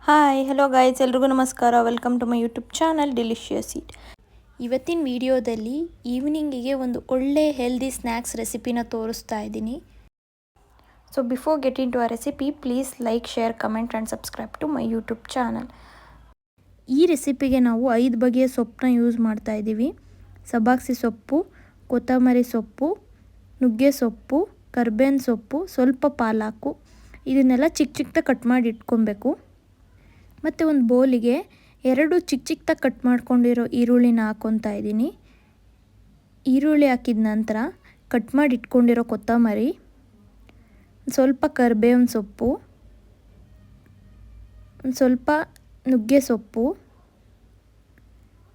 Hi hello guys, ಎಲ್ರಿಗೂ ನಮಸ್ಕಾರ. Welcome to my YouTube channel delicious eat. ಇವತ್ತಿನ ವಿಡಿಯೋದಲ್ಲಿ ಈವ್ನಿಂಗಿಗೆ ಒಂದು ಒಳ್ಳೆ ಹೆಲ್ದಿ ಸ್ನ್ಯಾಕ್ಸ್ ರೆಸಿಪಿನ ತೋರಿಸ್ತಾ ಇದ್ದೀನಿ. ಸೊ ಬಿಫೋರ್ ಗೆಟಿಂಗ್ ಟು ಆ recipe, please like, share, comment and subscribe to my YouTube channel. ಈ ರೆಸಿಪಿಗೆ ನಾವು 5 ಬಗೆಯ ಸೊಪ್ಪನ್ನ ಯೂಸ್ ಮಾಡ್ತಾ ಇದ್ದೀವಿ. ಸಬ್ಬಾಕ್ಸಿ ಸೊಪ್ಪು, ಕೊತ್ತಂಬರಿ ಸೊಪ್ಪು, ನುಗ್ಗೆ ಸೊಪ್ಪು, ಕರ್ಬೇವಿನ ಸೊಪ್ಪು, ಸ್ವಲ್ಪ ಪಾಲಾಕು. ಇದನ್ನೆಲ್ಲ ಚಿಕ್ಕ ಚಿಕ್ಕದಾಗಿ ಕಟ್ ಮಾಡಿ ಇಟ್ಕೊಬೇಕು. ಮತ್ತು ಒಂದು ಬೌಲಿಗೆ 2 ಚಿಕ್ಕ ಚಿಕ್ಕದಾಗಿ ಕಟ್ ಮಾಡ್ಕೊಂಡಿರೋ ಈರುಳ್ಳಿನ ಹಾಕ್ಕೊತಾ ಇದ್ದೀನಿ. ಈರುಳ್ಳಿ ಹಾಕಿದ ನಂತರ ಕಟ್ ಮಾಡಿ ಇಟ್ಕೊಂಡಿರೋ ಕೊತ್ತಂಬರಿ, ಸ್ವಲ್ಪ ಕರಿಬೇವಿನ ಸೊಪ್ಪು, ಒಂದು ಸ್ವಲ್ಪ ನುಗ್ಗೆ ಸೊಪ್ಪು,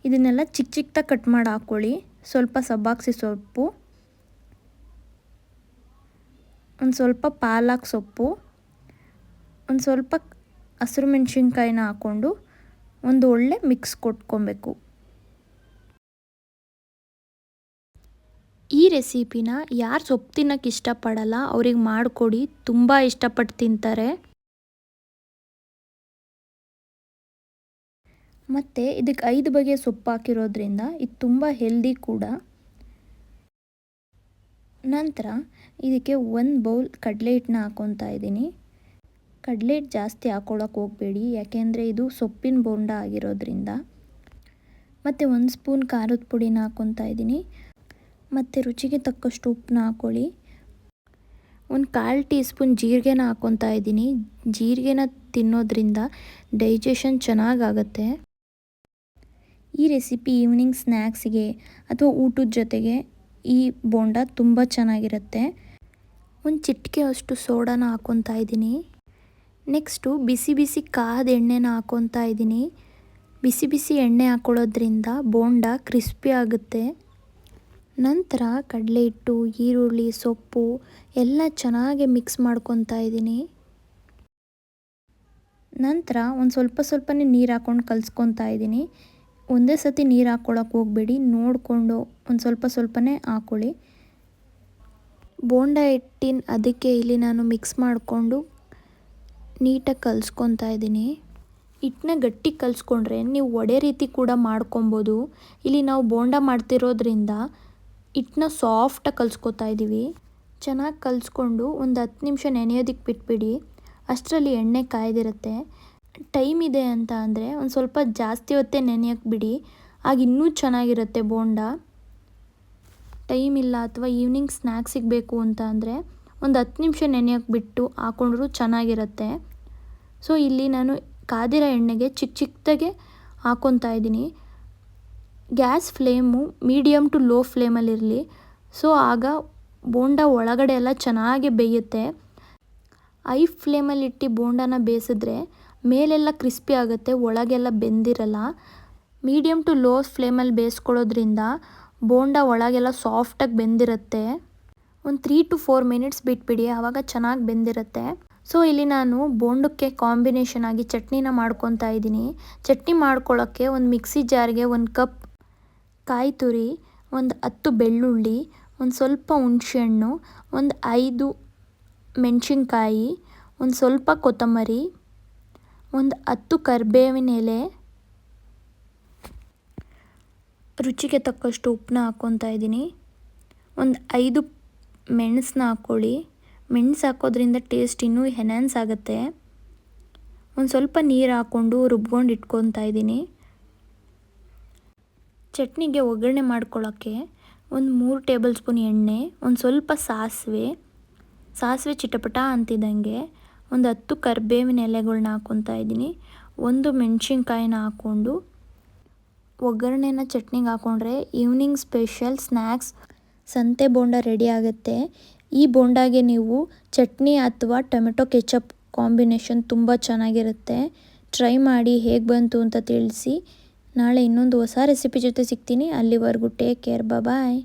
ಇದನ್ನೆಲ್ಲ ಚಿಕ್ಕ ಚಿಕ್ಕದಾಗಿ ಕಟ್ ಮಾಡಿ ಹಾಕ್ಕೊಳ್ಳಿ. ಸ್ವಲ್ಪ ಸಬ್ಬಾಕ್ಸಿ ಸೊಪ್ಪು, ಒಂದು ಸ್ವಲ್ಪ ಪಾಲಕ್ ಸೊಪ್ಪು, ಒಂದು ಸ್ವಲ್ಪ ಹಸಿರು ಮೆಣಸಿನ್ಕಾಯಿನ ಹಾಕ್ಕೊಂಡು ಒಂದು ಒಳ್ಳೆ ಮಿಕ್ಸ್ ಕೊಟ್ಕೊಬೇಕು. ಈ ರೆಸಿಪಿನ ಯಾರು ಸೊಪ್ಪು ತಿನ್ನೋಕ್ಕೆ ಇಷ್ಟಪಡಲ್ಲ ಅವ್ರಿಗೆ ಮಾಡಿಕೊಡಿ, ತುಂಬ ಇಷ್ಟಪಟ್ಟು ತಿಂತಾರೆ. ಮತ್ತು ಇದಕ್ಕೆ 5 ಬಗೆಯ ಸೊಪ್ಪು ಹಾಕಿರೋದ್ರಿಂದ ಇದು ತುಂಬ ಹೆಲ್ದಿ ಕೂಡ. ನಂತರ ಇದಕ್ಕೆ 1 ಬೌಲ್ ಕಡಲೆ ಹಿಟ್ಟನ್ನ ಹಾಕ್ಕೊತಾ ಇದ್ದೀನಿ. ಕಡಲೆ ಹಿಟ್ಟು ಜಾಸ್ತಿ ಹಾಕ್ಕೊಳ್ಳೋಕೆ ಹೋಗಬೇಡಿ, ಯಾಕೆಂದರೆ ಇದು ಸೊಪ್ಪಿನ ಬೋಂಡ ಆಗಿರೋದ್ರಿಂದ. ಮತ್ತು 1 ಸ್ಪೂನ್ ಖಾರದ ಪುಡಿನ ಹಾಕ್ಕೊತಾ ಇದ್ದೀನಿ. ಮತ್ತು ರುಚಿಗೆ ತಕ್ಕಷ್ಟು ಉಪ್ಪನ್ನ ಹಾಕ್ಕೊಳ್ಳಿ. ಒಂದು 1/4 ಟೀ ಸ್ಪೂನ್ ಜೀರಿಗೆನ ಹಾಕ್ಕೊತಾ ಇದ್ದೀನಿ. ಜೀರಿಗೆನ ತಿನ್ನೋದ್ರಿಂದ ಡೈಜೆಷನ್ ಚೆನ್ನಾಗಾಗುತ್ತೆ. ಈ ರೆಸಿಪಿ ಈವ್ನಿಂಗ್ ಸ್ನ್ಯಾಕ್ಸಿಗೆ ಅಥವಾ ಊಟದ ಜೊತೆಗೆ ಈ ಬೋಂಡ ತುಂಬ ಚೆನ್ನಾಗಿರುತ್ತೆ. ಒಂದು ಚಿಟಿಕೆ ಅಷ್ಟು ಸೋಡಾನ ಹಾಕ್ಕೊತಾ ಇದ್ದೀನಿ. ನೆಕ್ಸ್ಟು ಬಿಸಿ ಬಿಸಿ ಕಾದ ಎಣ್ಣೆನ ಹಾಕ್ಕೊತಾ ಇದ್ದೀನಿ. ಬಿಸಿ ಬಿಸಿ ಎಣ್ಣೆ ಹಾಕ್ಕೊಳ್ಳೋದ್ರಿಂದ ಬೋಂಡ ಕ್ರಿಸ್ಪಿ ಆಗುತ್ತೆ. ನಂತರ ಕಡಲೆ ಹಿಟ್ಟು, ಈರುಳ್ಳಿ, ಸೊಪ್ಪು ಎಲ್ಲ ಚೆನ್ನಾಗಿ ಮಿಕ್ಸ್ ಮಾಡ್ಕೊತಾ ಇದ್ದೀನಿ. ನಂತರ ಒಂದು ಸ್ವಲ್ಪನೇ ನೀರು ಹಾಕ್ಕೊಂಡು ಕಲಿಸ್ಕೊತಾ ಇದ್ದೀನಿ. ಒಂದೇ ಸತಿ ನೀರು ಹಾಕ್ಕೊಳ್ಳೋಕೆ ಹೋಗಬೇಡಿ, ನೋಡಿಕೊಂಡು ಒಂದು ಸ್ವಲ್ಪನೇ ಹಾಕ್ಕೊಳ್ಳಿ. ಬೋಂಡ ಹಿಟ್ಟಿನ ಅದಕ್ಕೆ ಇಲ್ಲಿ ನಾನು ಮಿಕ್ಸ್ ಮಾಡಿಕೊಂಡು ನೀಟಾಗಿ ಕಲಿಸ್ಕೊತಾ ಇದ್ದೀನಿ. ಹಿಟ್ಟನ್ನ ಗಟ್ಟಿ ಕಲಿಸ್ಕೊಂಡ್ರೆ ನೀವು ವಡೆ ರೀತಿ ಕೂಡ ಮಾಡ್ಕೊಬೋದು. ಇಲ್ಲಿ ನಾವು ಬೋಂಡ ಮಾಡ್ತಿರೋದ್ರಿಂದ ಹಿಟ್ಟನ್ನ ಸಾಫ್ಟಾಗಿ ಕಲಿಸ್ಕೊತಾ ಇದ್ದೀವಿ. ಚೆನ್ನಾಗಿ ಕಲಿಸ್ಕೊಂಡು ಒಂದು 10 ನಿಮಿಷ ನೆನೆಯೋದಕ್ಕೆ ಬಿಟ್ಬಿಡಿ. ಅಷ್ಟರಲ್ಲಿ ಎಣ್ಣೆ ಕಾಯ್ದಿರುತ್ತೆ. ಟೈಮ್ ಇದೆ ಅಂತ ಅಂದರೆ ಒಂದು ಸ್ವಲ್ಪ ಜಾಸ್ತಿ ಹೊತ್ತೇ ನೆನೆಯೋಕ್ಕೆ ಬಿಡಿ, ಆಗ ಇನ್ನೂ ಚೆನ್ನಾಗಿರುತ್ತೆ ಬೋಂಡ. ಟೈಮ್ ಇಲ್ಲ ಅಥವಾ ಈವ್ನಿಂಗ್ ಸ್ನ್ಯಾಕ್ಸಿಗೆ ಬೇಕು ಅಂತ ಅಂದರೆ ಒಂದು 10 ನಿಮಿಷ ನೆನೆಯೋಕ್ಕೆ ಬಿಟ್ಟು ಹಾಕ್ಕೊಂಡ್ರೂ ಚೆನ್ನಾಗಿರುತ್ತೆ. ಸೊ ಇಲ್ಲಿ ನಾನು ಕಾದಿರೋ ಎಣ್ಣೆಗೆ ಚಿಕ್ಕದಾಗೆ ಹಾಕ್ಕೊತಾ ಇದ್ದೀನಿ. Gas flame medium to low ಫ್ಲೇಮಲ್ಲಿರಲಿ. ಸೊ ಆಗ ಬೋಂಡ ಒಳಗಡೆ ಎಲ್ಲ ಚೆನ್ನಾಗಿ ಬೇಯುತ್ತೆ. ಹೈ ಫ್ಲೇಮಲ್ಲಿಟ್ಟು ಬೋಂಡನ ಬೇಯಿಸಿದ್ರೆ ಮೇಲೆಲ್ಲ ಕ್ರಿಸ್ಪಿ ಆಗುತ್ತೆ, ಒಳಗೆಲ್ಲ ಬೆಂದಿರಲ್ಲ. ಮೀಡಿಯಮ್ ಟು ಲೋ ಫ್ಲೇಮಲ್ಲಿ ಬೇಯಿಸ್ಕೊಳ್ಳೋದ್ರಿಂದ ಬೋಂಡ ಒಳಗೆಲ್ಲ ಸಾಫ್ಟಾಗಿ ಬೆಂದಿರುತ್ತೆ. ಒಂದು 3 to 4 ಮಿನಿಟ್ಸ್ ಬಿಟ್ಬಿಡಿ, ಆವಾಗ ಚೆನ್ನಾಗಿ ಬೆಂದಿರುತ್ತೆ. ಸೊ ಇಲ್ಲಿ ನಾನು ಬೋಂಡಕ್ಕೆ ಕಾಂಬಿನೇಷನ್ ಆಗಿ ಚಟ್ನಿನ ಮಾಡ್ಕೊತಾ ಇದ್ದೀನಿ. ಚಟ್ನಿ ಮಾಡ್ಕೊಳ್ಳೋಕ್ಕೆ ಒಂದು ಮಿಕ್ಸಿ ಜಾರ್ಗೆ 1 ಕಪ್ ಕಾಯಿ ತುರಿ, ಒಂದು 10 ಬೆಳ್ಳುಳ್ಳಿ, ಒಂದು ಸ್ವಲ್ಪ ಹುಣಸೆಹಣ್ಣು, ಒಂದು 5 ಮೆಣಸಿನ್ಕಾಯಿ, ಒಂದು ಸ್ವಲ್ಪ ಕೊತ್ತಂಬರಿ, ಒಂದು 10 ಕರಿಬೇವಿನ ಎಲೆ, ರುಚಿಗೆ ತಕ್ಕಷ್ಟು ಉಪ್ಪನ್ನ ಹಾಕ್ಕೊತಾ ಇದ್ದೀನಿ. ಒಂದು 5 ಮೆಣಸನ್ನ ಹಾಕ್ಕೊಳ್ಳಿ. ಮೆಣಸು ಹಾಕೋದ್ರಿಂದ ಟೇಸ್ಟ್ ಇನ್ನೂ ಎನ್ಹ್ಯಾನ್ಸ್ ಆಗುತ್ತೆ. ಒಂದು ಸ್ವಲ್ಪ ನೀರು ಹಾಕ್ಕೊಂಡು ರುಬ್ಕೊಂಡು ಇಟ್ಕೊತಾ ಇದ್ದೀನಿ. ಚಟ್ನಿಗೆ ಒಗ್ಗರಣೆ ಮಾಡ್ಕೊಳ್ಳೋಕ್ಕೆ ಒಂದು 3 ಟೇಬಲ್ ಸ್ಪೂನ್ ಎಣ್ಣೆ, ಒಂದು ಸ್ವಲ್ಪ ಸಾಸಿವೆ ಚಿಟಪಟ ಅಂತಿದ್ದಂಗೆ ಒಂದು 10 ಕರಿಬೇವಿನ ಎಲೆಗಳನ್ನ ಹಾಕ್ಕೊತಾ ಇದ್ದೀನಿ. 1 ಮೆಣಸಿನ್ಕಾಯಿನ ಹಾಕ್ಕೊಂಡು ಒಗ್ಗರಣೆನ ಚಟ್ನಿಗೆ ಹಾಕ್ಕೊಂಡ್ರೆ ಈವ್ನಿಂಗ್ ಸ್ಪೆಷಲ್ ಸ್ನ್ಯಾಕ್ಸ್ ಸಂತೆ ಬೋಂಡ ರೆಡಿ ಆಗುತ್ತೆ. ಈ ಬೋಂಡಾಗೆ ನೀವು ಚಟ್ನಿ ಅಥವಾ ಟೊಮೆಟೊ ಕೆಚಪ್ ಕಾಂಬಿನೇಷನ್ ತುಂಬ ಚೆನ್ನಾಗಿರುತ್ತೆ. ಟ್ರೈ ಮಾಡಿ, ಹೇಗೆ ಬಂತು ಅಂತ ತಿಳಿಸಿ. ನಾಳೆ ಇನ್ನೊಂದು ಹೊಸ ರೆಸಿಪಿ ಜೊತೆ ಸಿಗ್ತೀನಿ. ಅಲ್ಲಿವರೆಗೂ ಟೇಕ್ ಕೇರ್, ಬಾಯ್.